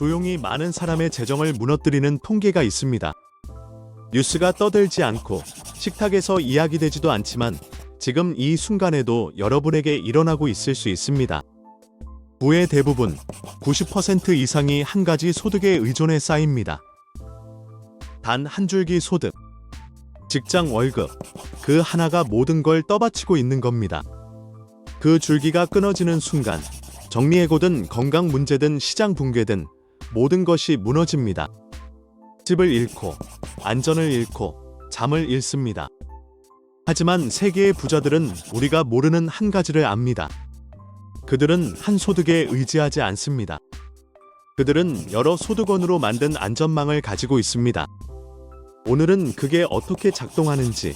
조용히 많은 사람의 재정을 무너뜨리는 통계가 있습니다. 뉴스가 떠들지 않고 식탁에서 이야기되지도 않지만 지금 이 순간에도 여러분에게 일어나고 있을 수 있습니다. 부의 대부분 90% 이상이 한 가지 소득에 의존해 쌓입니다. 단 한 줄기 소득, 직장 월급, 그 하나가 모든 걸 떠받치고 있는 겁니다. 그 줄기가 끊어지는 순간 정리해고든 건강 문제든 시장 붕괴든 모든 것이 무너집니다. 집을 잃고 안전을 잃고 잠을 잃습니다. 하지만 세계의 부자들은 우리가 모르는 한 가지를 압니다. 그들은 한 소득에 의지하지 않습니다. 그들은 여러 소득원으로 만든 안전망을 가지고 있습니다. 오늘은 그게 어떻게 작동하는지,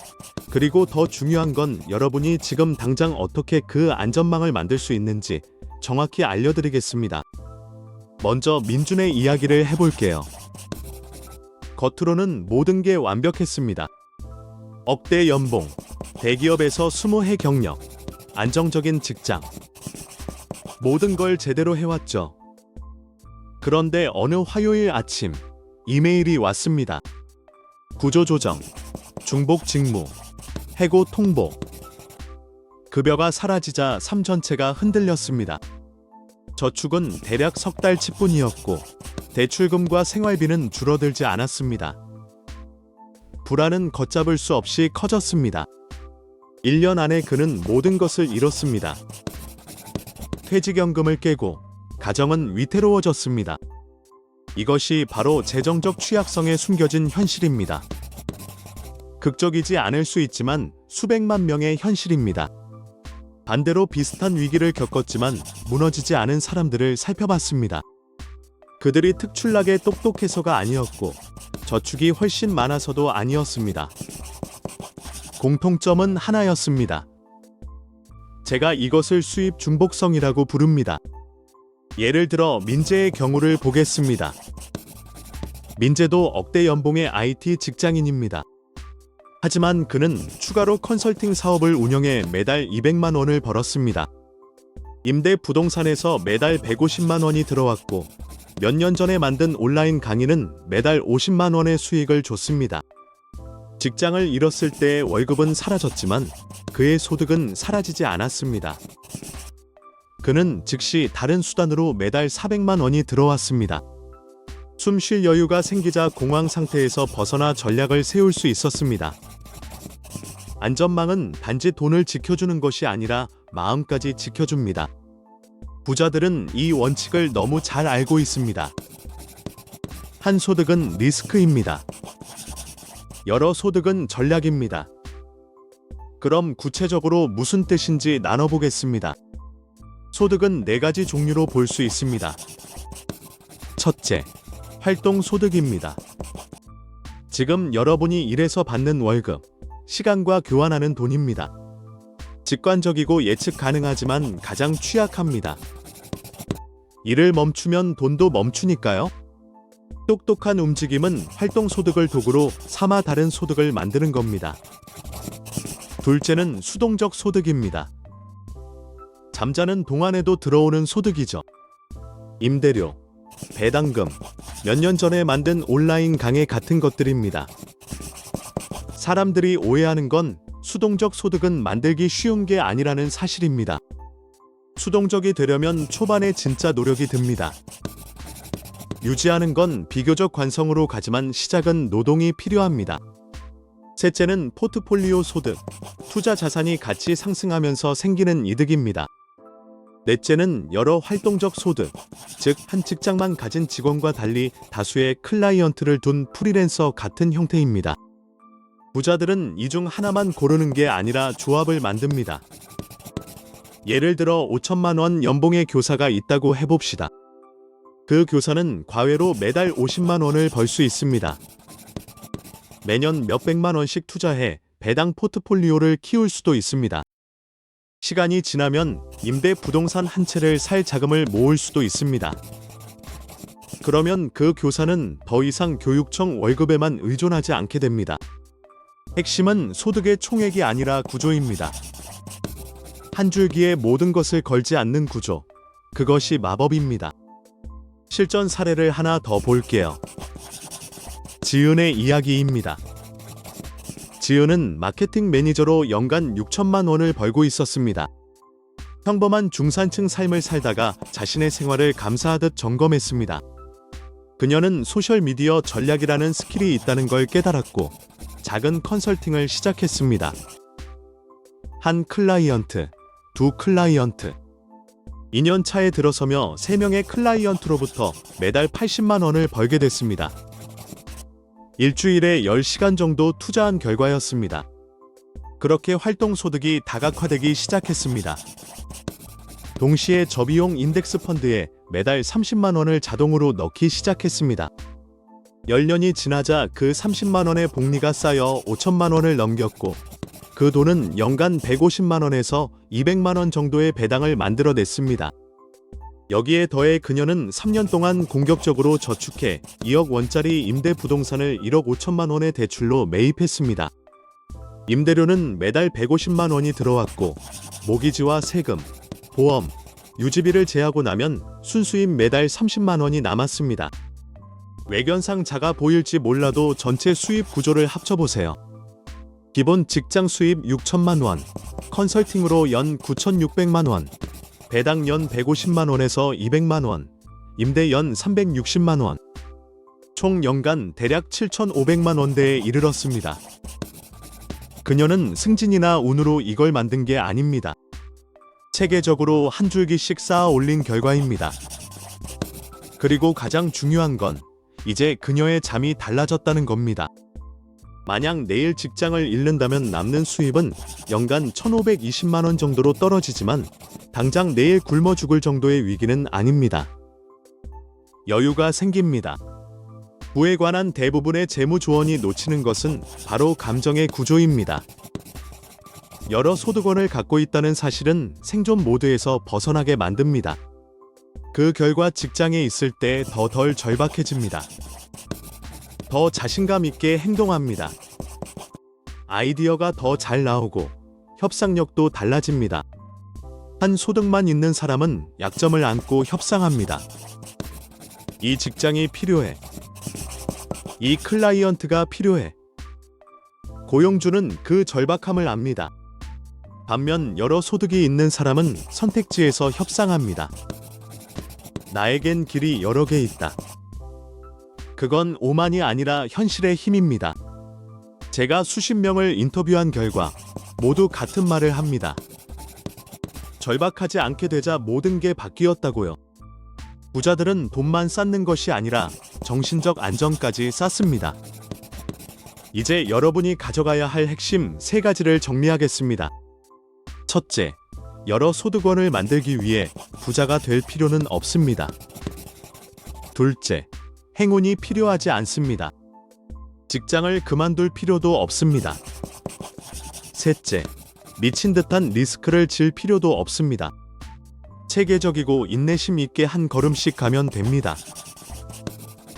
그리고 더 중요한 건 여러분이 지금 당장 어떻게 그 안전망을 만들 수 있는지 정확히 알려드리겠습니다. 먼저 민준의 이야기를 해볼게요. 겉으로는 모든 게 완벽했습니다. 억대 연봉, 대기업에서 20해 경력, 안정적인 직장. 모든 걸 제대로 해왔죠. 그런데 어느 화요일 아침 이메일이 왔습니다. 구조조정, 중복 직무, 해고 통보. 급여가 사라지자 삶 전체가 흔들렸습니다. 저축은 대략 석 달치 뿐이었고 대출금과 생활비는 줄어들지 않았습니다. 불안은 걷잡을 수 없이 커졌습니다. 1년 안에 그는 모든 것을 잃었습니다. 퇴직연금을 깨고 가정은 위태로워졌습니다. 이것이 바로 재정적 취약성에 숨겨진 현실입니다. 극적이지 않을 수 있지만 수백만 명의 현실입니다. 반대로 비슷한 위기를 겪었지만 무너지지 않은 사람들을 살펴봤습니다. 그들이 특출나게 똑똑해서가 아니었고 저축이 훨씬 많아서도 아니었습니다. 공통점은 하나였습니다. 제가 이것을 수입 중복성이라고 부릅니다. 예를 들어 민재의 경우를 보겠습니다. 민재도 억대 연봉의 IT 직장인입니다. 하지만 그는 추가로 컨설팅 사업을 운영해 매달 200만 원을 벌었습니다. 임대 부동산에서 매달 150만 원이 들어왔고 몇 년 전에 만든 온라인 강의는 매달 50만 원의 수익을 줬습니다. 직장을 잃었을 때의 월급은 사라졌지만 그의 소득은 사라지지 않았습니다. 그는 즉시 다른 수단으로 매달 400만 원이 들어왔습니다. 숨 쉴 여유가 생기자 공황 상태에서 벗어나 전략을 세울 수 있었습니다. 안전망은 단지 돈을 지켜주는 것이 아니라 마음까지 지켜줍니다. 부자들은 이 원칙을 너무 잘 알고 있습니다. 한 소득은 리스크입니다. 여러 소득은 전략입니다. 그럼 구체적으로 무슨 뜻인지 나눠보겠습니다. 소득은 4가지 종류로 볼 수 있습니다. 첫째, 활동소득입니다. 지금 여러분이 일해서 받는 월급, 시간과 교환하는 돈입니다. 직관적이고 예측 가능하지만 가장 취약합니다. 일을 멈추면 돈도 멈추니까요. 똑똑한 움직임은 활동소득을 도구로 삼아 다른 소득을 만드는 겁니다. 둘째는 수동적 소득입니다. 잠자는 동안에도 들어오는 소득이죠. 임대료, 배당금, 몇 년 전에 만든 온라인 강의 같은 것들입니다. 사람들이 오해하는 건 수동적 소득은 만들기 쉬운 게 아니라는 사실입니다. 수동적이 되려면 초반에 진짜 노력이 듭니다. 유지하는 건 비교적 관성으로 가지만 시작은 노동이 필요합니다. 셋째는 포트폴리오 소득, 투자 자산이 같이 상승하면서 생기는 이득입니다. 넷째는 여러 활동적 소득, 즉 한 직장만 가진 직원과 달리 다수의 클라이언트를 둔 프리랜서 같은 형태입니다. 부자들은 이 중 하나만 고르는 게 아니라 조합을 만듭니다. 예를 들어 5천만 원 연봉의 교사가 있다고 해봅시다. 그 교사는 과외로 매달 50만 원을 벌 수 있습니다. 매년 몇백만 원씩 투자해 배당 포트폴리오를 키울 수도 있습니다. 시간이 지나면 임대 부동산 한 채를 살 자금을 모을 수도 있습니다. 그러면 그 교사는 더 이상 교육청 월급에만 의존하지 않게 됩니다. 핵심은 소득의 총액이 아니라 구조입니다. 한 줄기에 모든 것을 걸지 않는 구조, 그것이 마법입니다. 실전 사례를 하나 더 볼게요. 지은의 이야기입니다. 지은은 마케팅 매니저로 연간 6천만 원을 벌고 있었습니다. 평범한 중산층 삶을 살다가 자신의 생활을 감사하듯 점검했습니다. 그녀는 소셜미디어 전략이라는 스킬이 있다는 걸 깨달았고 작은 컨설팅을 시작했습니다. 한 클라이언트, 두 클라이언트. 2년 차에 들어서며 3명의 클라이언트로부터 매달 80만 원을 벌게 됐습니다. 일주일에 10시간 정도 투자한 결과였습니다. 그렇게 활동 소득이 다각화되기 시작했습니다. 동시에 저비용 인덱스 펀드에 매달 30만 원을 자동으로 넣기 시작했습니다. 10년이 지나자 그 30만 원의 복리가 쌓여 5천만 원을 넘겼고 그 돈은 연간 150만 원에서 200만 원 정도의 배당을 만들어냈습니다. 여기에 더해 그녀는 3년 동안 공격적으로 저축해 2억 원짜리 임대 부동산을 1억 5천만 원의 대출로 매입했습니다. 임대료는 매달 150만 원이 들어왔고 모기지와 세금, 보험, 유지비를 제하고 나면 순수입 매달 30만 원이 남았습니다. 외견상 작아 보일지 몰라도 전체 수입 구조를 합쳐보세요. 기본 직장 수입 6천만 원, 컨설팅으로 연 9,600만 원, 배당 연 150만 원에서 200만 원, 임대 연 360만 원. 총 연간 대략 7,500만 원대에 이르렀습니다. 그녀는 승진이나 운으로 이걸 만든 게 아닙니다. 체계적으로 한 줄기씩 쌓아 올린 결과입니다. 그리고 가장 중요한 건 이제 그녀의 잠이 달라졌다는 겁니다. 만약 내일 직장을 잃는다면 남는 수입은 연간 1,520만 원 정도로 떨어지지만 당장 내일 굶어 죽을 정도의 위기는 아닙니다. 여유가 생깁니다. 부에 관한 대부분의 재무 조언이 놓치는 것은 바로 감정의 구조입니다. 여러 소득원을 갖고 있다는 사실은 생존 모드에서 벗어나게 만듭니다. 그 결과 직장에 있을 때 덜 절박해집니다. 더 자신감 있게 행동합니다. 아이디어가 더 잘 나오고 협상력도 달라집니다. 한 소득만 있는 사람은 약점을 안고 협상합니다. 이 직장이 필요해. 이 클라이언트가 필요해. 고용주는 그 절박함을 압니다. 반면 여러 소득이 있는 사람은 선택지에서 협상합니다. 나에겐 길이 여러 개 있다. 그건 오만이 아니라 현실의 힘입니다. 제가 수십 명을 인터뷰한 결과 모두 같은 말을 합니다. 절박하지 않게 되자 모든 게 바뀌었다고요. 부자들은 돈만 쌓는 것이 아니라 정신적 안정까지 쌓습니다. 이제 여러분이 가져가야 할 핵심 3가지를 정리하겠습니다. 첫째, 여러 소득원을 만들기 위해 부자가 될 필요는 없습니다. 둘째, 행운이 필요하지 않습니다. 직장을 그만둘 필요도 없습니다. 셋째, 미친 듯한 리스크를 질 필요도 없습니다. 체계적이고 인내심 있게 한 걸음씩 가면 됩니다.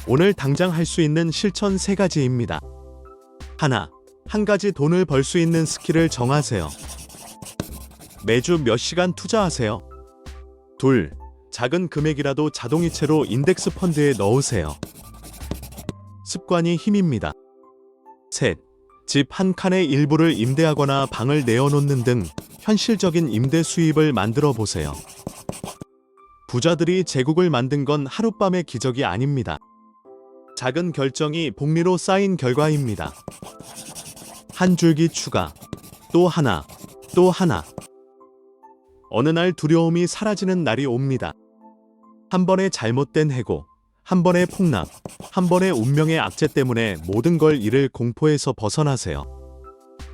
오늘 당장 할 수 있는 실천 3가지입니다. 하나, 한 가지 돈을 벌 수 있는 스킬을 정하세요. 매주 몇 시간 투자하세요. 둘, 작은 금액이라도 자동이체로 인덱스 펀드에 넣으세요. 습관이 힘입니다. 셋, 집 한 칸의 일부를 임대하거나 방을 내어놓는 등 현실적인 임대 수입을 만들어 보세요. 부자들이 제국을 만든 건 하룻밤의 기적이 아닙니다. 작은 결정이 복리로 쌓인 결과입니다. 한 줄기 추가, 또 하나, 또 하나. 어느 날 두려움이 사라지는 날이 옵니다. 한 번의 잘못된 해고, 한 번의 폭락, 한 번의 운명의 악재 때문에 모든 걸 잃을 공포에서 벗어나세요.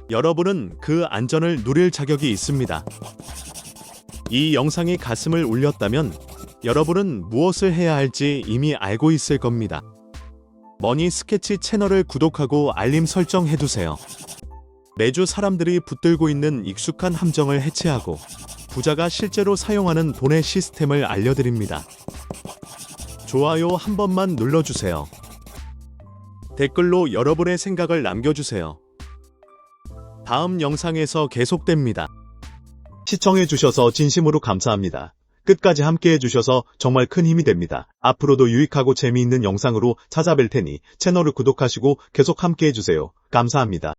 여러분은 그 안전을 누릴 자격이 있습니다. 이 영상이 가슴을 울렸다면 여러분은 무엇을 해야 할지 이미 알고 있을 겁니다. 머니 스케치 채널을 구독하고 알림 설정해두세요. 매주 사람들이 붙들고 있는 익숙한 함정을 해체하고 부자가 실제로 사용하는 돈의 시스템을 알려드립니다. 좋아요 한 번만 눌러주세요. 댓글로 여러분의 생각을 남겨주세요. 다음 영상에서 계속됩니다. 시청해주셔서 진심으로 감사합니다. 끝까지 함께 해주셔서 정말 큰 힘이 됩니다. 앞으로도 유익하고 재미있는 영상으로 찾아뵐 테니 채널을 구독하시고 계속 함께 해주세요. 감사합니다.